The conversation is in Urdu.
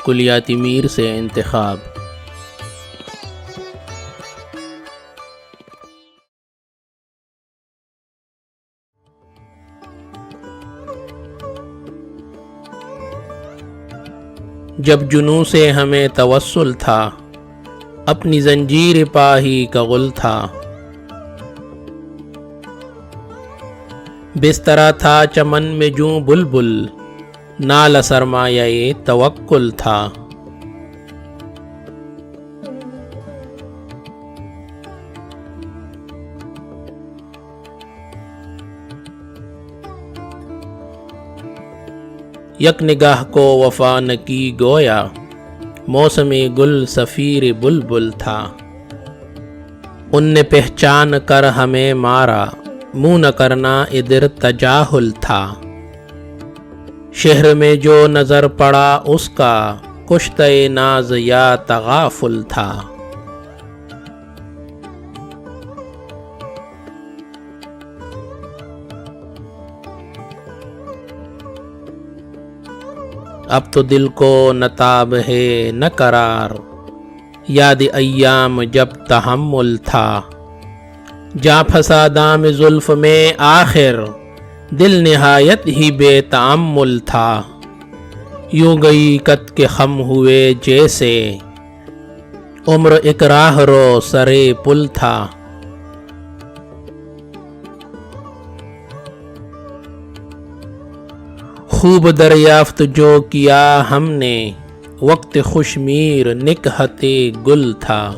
کلیاتی میر سے انتخاب۔ جب جنوں سے ہمیں توسل تھا، اپنی زنجیر پا ہی کا غل تھا، بسترا تھا چمن میں جوں بلبل، نالہ سرمایہ توکل تھا۔ یک نگاہ کو وفا نہ کی گویا، موسم گل صفیر بلبل تھا۔ ان نے پہچان کر ہمیں مارا، منہ نہ کرنا ادھر تجاہل تھا۔ شہر میں جو نظر پڑا اس کا، کشتہ ناز یا تغافل تھا۔ اب تو دل کو نہ تاب ہے نہ قرار، یاد ایام جب تحمل تھا۔ جا پھنسا دام زلف میں آخر، دل نہایت ہی بے تأمل تھا۔ یوں گئی قط کے خم ہوئے جیسے، عمر ایک راہ رو سرے پل تھا۔ خوب دریافت جو کیا ہم نے، وقت خوشمیر نکہت گل تھا۔